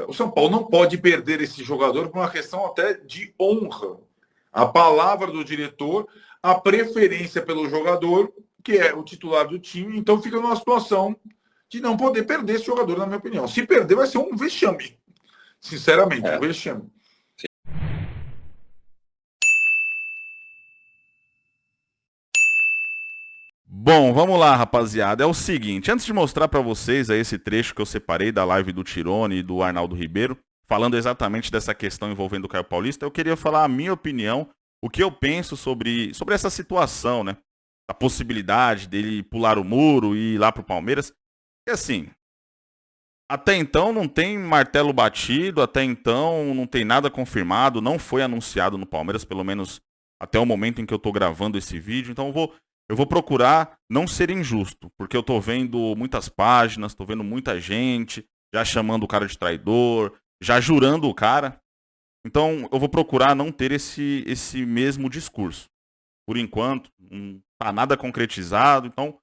O São Paulo não pode perder esse jogador por uma questão até de honra. A palavra do diretor, a preferência pelo jogador, que é o titular do time, então fica numa situação de não poder perder esse jogador, na minha opinião. Se perder, vai ser um vexame. Sinceramente, um vexame. Bom, vamos lá, rapaziada. É o seguinte, antes de mostrar pra vocês aí esse trecho que eu separei da live do Tirone e do Arnaldo Ribeiro, falando exatamente dessa questão envolvendo o Caio Paulista, eu queria falar a minha opinião, o que eu penso sobre essa situação, né? A possibilidade dele pular o muro e ir lá pro Palmeiras. E assim, até então não tem martelo batido, até então não tem nada confirmado, não foi anunciado no Palmeiras, pelo menos até o momento em que eu tô gravando esse vídeo, então eu vou procurar não ser injusto, porque eu tô vendo muitas páginas, tô vendo muita gente já chamando o cara de traidor, já jurando o cara. Então eu vou procurar não ter esse mesmo discurso. Por enquanto, não tá nada concretizado, então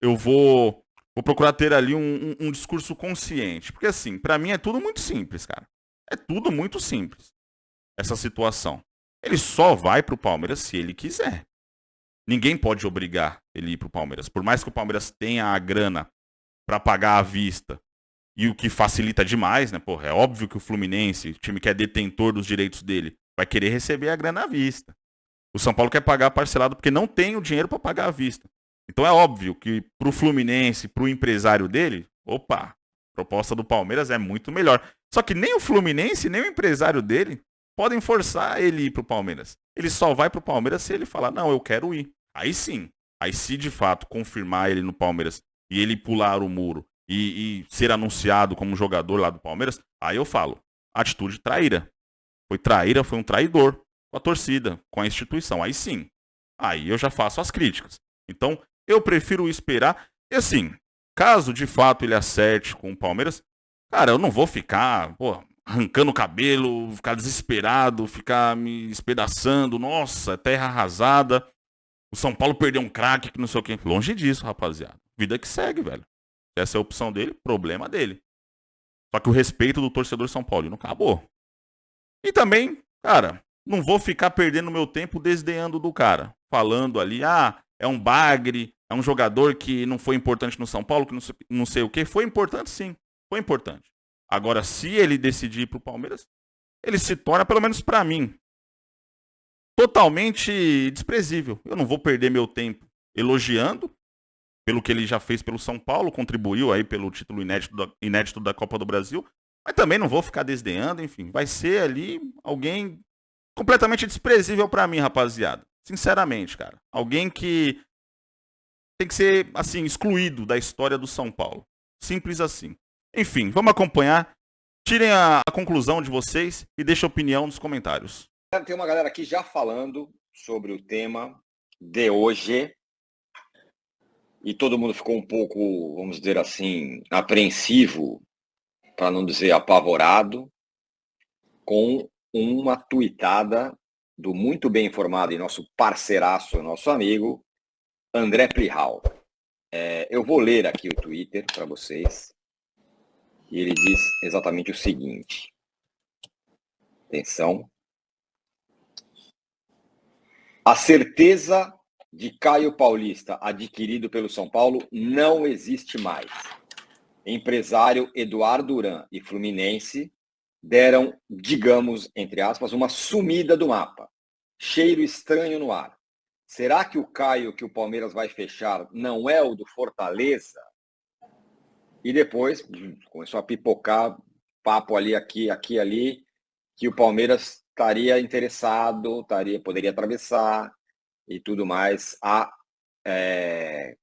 eu vou procurar ter ali um discurso consciente. Porque assim, pra mim é tudo muito simples, cara. É tudo muito simples, essa situação. Ele só vai pro Palmeiras se ele quiser. Ninguém pode obrigar ele a ir pro Palmeiras. Por mais que o Palmeiras tenha a grana pra pagar à vista, e o que facilita demais, né? Porra, é óbvio que o Fluminense, o time que é detentor dos direitos dele, vai querer receber a grana à vista. O São Paulo quer pagar parcelado porque não tem o dinheiro pra pagar à vista. Então é óbvio que pro Fluminense, pro empresário dele, opa, a proposta do Palmeiras é muito melhor. Só que nem o Fluminense, nem o empresário dele podem forçar ele a ir pro Palmeiras. Ele só vai pro Palmeiras se ele falar, não, eu quero ir. Aí sim. Aí se de fato confirmar ele no Palmeiras e ele pular o muro e ser anunciado como jogador lá do Palmeiras, aí eu falo, atitude traíra. Foi traíra, foi um traidor com a torcida, com a instituição. Aí sim. Aí eu já faço as críticas. Então, eu prefiro esperar. E assim, caso de fato ele acerte com o Palmeiras, cara, eu não vou ficar, pô, arrancando o cabelo, ficar desesperado, ficar me espedaçando. Nossa, terra arrasada. O São Paulo perdeu um craque que não sei o quê. Longe disso, rapaziada. Vida que segue, velho. Essa é a opção dele, problema dele. Só que o respeito do torcedor São Paulo não acabou. E também, cara, não vou ficar perdendo meu tempo desdenhando do cara. Falando ali, é um bagre, é um jogador que não foi importante no São Paulo, que não sei o quê. Foi importante sim, foi importante. Agora, se ele decidir ir pro Palmeiras, ele se torna, pelo menos pra mim, totalmente desprezível. Eu não vou perder meu tempo elogiando pelo que ele já fez pelo São Paulo, contribuiu aí pelo título inédito da Copa do Brasil, mas também não vou ficar desdenhando, enfim, vai ser ali alguém completamente desprezível pra mim, rapaziada. Sinceramente, cara. Alguém que tem que ser, assim, excluído da história do São Paulo. Simples assim. Enfim, vamos acompanhar. Tirem a conclusão de vocês e deixem a opinião nos comentários. Tem uma galera aqui já falando sobre o tema de hoje. E todo mundo ficou um pouco, vamos dizer assim, apreensivo, para não dizer apavorado, com uma tuitada do muito bem informado e nosso parceiraço, nosso amigo, André Plihal. Eu vou ler aqui o Twitter para vocês. E ele diz exatamente o seguinte. Atenção. A certeza de Caio Paulista adquirido pelo São Paulo não existe mais. Empresário Eduardo Duran e Fluminense deram, digamos, entre aspas, uma sumida do mapa. Cheiro estranho no ar. Será que o Caio que o Palmeiras vai fechar não é o do Fortaleza? E depois começou a pipocar papo ali, aqui, ali, que o Palmeiras estaria interessado, poderia atravessar e tudo mais a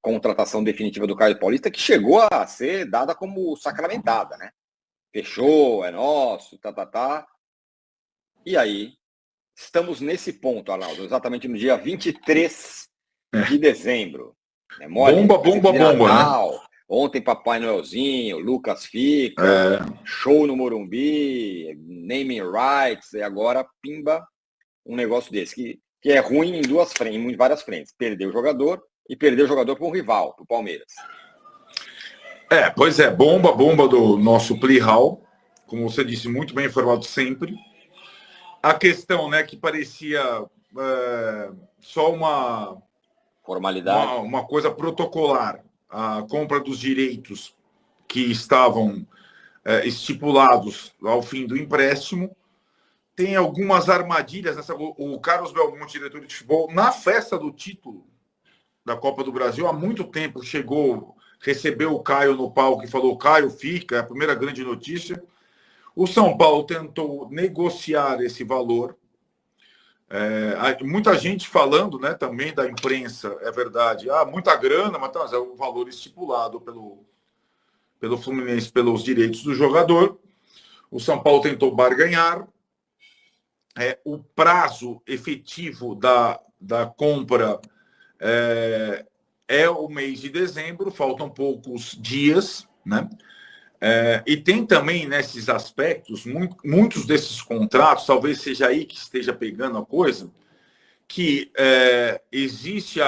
contratação definitiva do Caio Paulista, que chegou a ser dada como sacramentada, né? Fechou, é nosso, tá. E aí, estamos nesse ponto, Arnaldo, exatamente no dia 23 de dezembro. É mole, Bomba, Natal, né? Ontem Papai Noelzinho, Lucas fica, show no Morumbi, naming rights, e agora pimba um negócio desse, que é ruim em várias frentes. Perdeu o jogador e perdeu o jogador para um rival, para o Palmeiras. Pois é, bomba do nosso Plihal, como você disse, muito bem informado sempre. A questão, né, que parecia só Formalidade. uma coisa protocolar, a compra dos direitos que estavam estipulados ao fim do empréstimo. Tem algumas armadilhas. O Carlos Belmonte, diretor de futebol, na festa do título da Copa do Brasil, há muito tempo recebeu o Caio no palco e falou: Caio, fica, é a primeira grande notícia. O São Paulo tentou negociar esse valor. Muita gente falando, né, também da imprensa, é verdade, muita grana, mas é o valor estipulado pelo Fluminense, pelos direitos do jogador. O São Paulo tentou barganhar. O prazo efetivo da compra é o mês de dezembro, faltam poucos dias, né? E tem também nesses aspectos, muitos desses contratos, talvez seja aí que esteja pegando a coisa, que existe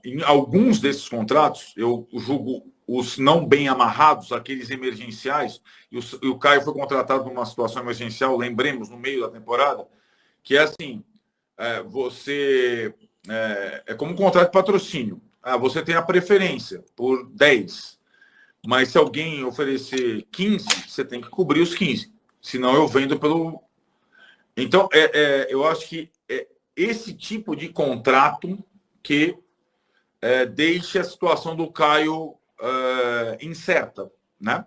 em alguns desses contratos, eu julgo os não bem amarrados, aqueles emergenciais, e o Caio foi contratado numa situação emergencial, lembremos, no meio da temporada, que é assim, você... É como um contrato de patrocínio. Você tem a preferência por 10, mas se alguém oferecer 15, você tem que cobrir os 15. Senão eu vendo pelo... Então, eu acho que esse tipo de contrato que deixa a situação do Caio incerta, né?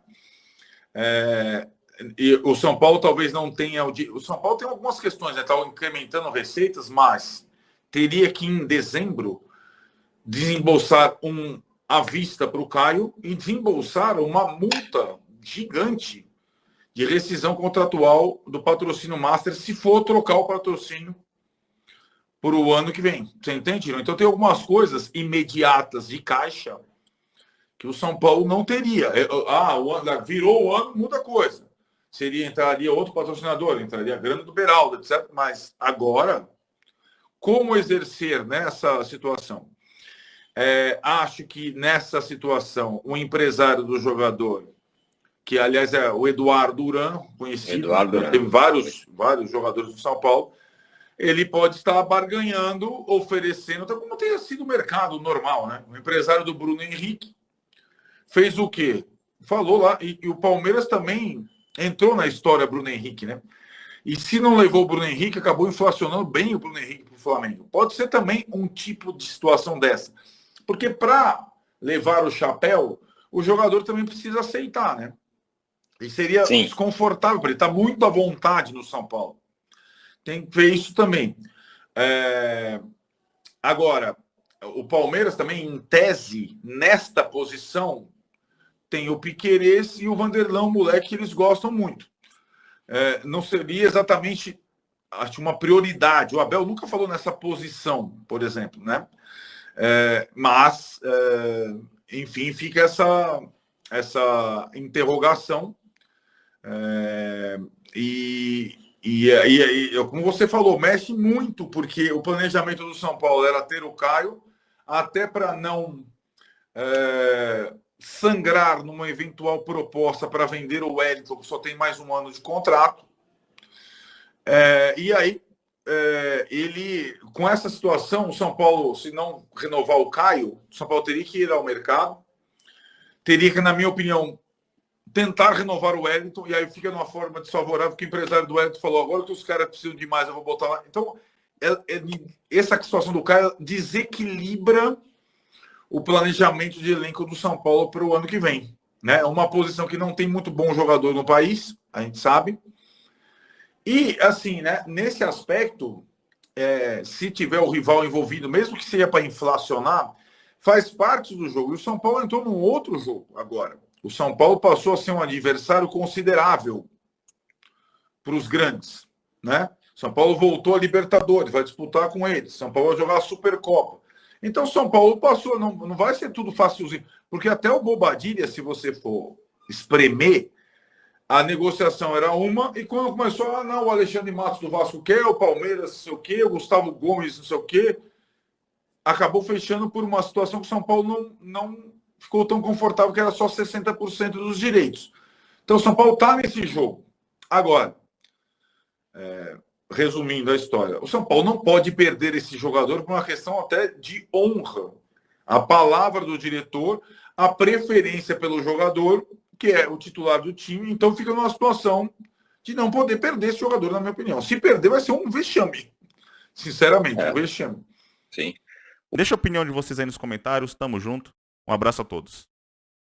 E o São Paulo talvez não tenha... O São Paulo tem algumas questões, né? Está incrementando receitas, mas teria que, em dezembro, desembolsar à vista para o Caio e desembolsar uma multa gigante de rescisão contratual do patrocínio Master, se for trocar o patrocínio para o ano que vem. Você entende? Então tem algumas coisas imediatas de caixa que o São Paulo não teria. Virou o ano, muda a coisa. Entraria outro patrocinador, entraria a grana do Beraldo, etc. Mas agora, como exercer nessa situação? Acho que nessa situação, o empresário do jogador, que aliás é o Eduardo Duran, conhecido, teve vários jogadores do São Paulo, ele pode estar barganhando, oferecendo, até como tem sido o mercado normal, né? O empresário do Bruno Henrique fez o quê? Falou lá, e o Palmeiras também entrou na história Bruno Henrique, né? E se não levou o Bruno Henrique, acabou inflacionando bem o Bruno Henrique para o Flamengo. Pode ser também um tipo de situação dessa. Porque para levar o chapéu, o jogador também precisa aceitar, né? E seria desconfortável para ele. Está muito à vontade no São Paulo. Tem que ver isso também. Agora, o Palmeiras também, em tese, nesta posição, tem o Piquerez e o Vanderlão, moleque, que eles gostam muito. Não seria exatamente, acho, uma prioridade. O Abel nunca falou nessa posição, por exemplo, né? Mas, enfim, fica essa interrogação. Como você falou, mexe muito, porque o planejamento do São Paulo era ter o Caio, até para não sangrar numa eventual proposta para vender o Wellington, que só tem mais um ano de contrato. E aí, ele, com essa situação, o São Paulo, se não renovar o Caio, o São Paulo teria que ir ao mercado, teria que, na minha opinião, tentar renovar o Wellington, e aí fica numa forma desfavorável, porque o empresário do Wellington falou: agora que os caras precisam de mais, eu vou botar lá. Então, essa situação do Caio desequilibra o planejamento de elenco do São Paulo para o ano que vem, né? É uma posição que não tem muito bom jogador no país, a gente sabe. E, assim, né, nesse aspecto, se tiver o rival envolvido, mesmo que seja para inflacionar, faz parte do jogo. E o São Paulo entrou num outro jogo agora. O São Paulo passou a ser um adversário considerável para os grandes, né? São Paulo voltou a Libertadores, vai disputar com eles. São Paulo vai jogar a Supercopa. Então, São Paulo passou, não vai ser tudo facilzinho, porque até o Bobadilha, se você for espremer, a negociação era uma, e quando começou, o Alexandre Matos do Vasco quer, o Palmeiras não sei o quê, o Gustavo Gomes não sei o quê, acabou fechando por uma situação que o São Paulo não ficou tão confortável, que era só 60% dos direitos. Então, o São Paulo está nesse jogo. Agora, resumindo a história, o São Paulo não pode perder esse jogador por uma questão até de honra. A palavra do diretor, a preferência pelo jogador, que é o titular do time, então fica numa situação de não poder perder esse jogador, na minha opinião. Se perder, vai ser um vexame. Sinceramente, um vexame. Sim. Deixa a opinião de vocês aí nos comentários. Tamo junto. Um abraço a todos.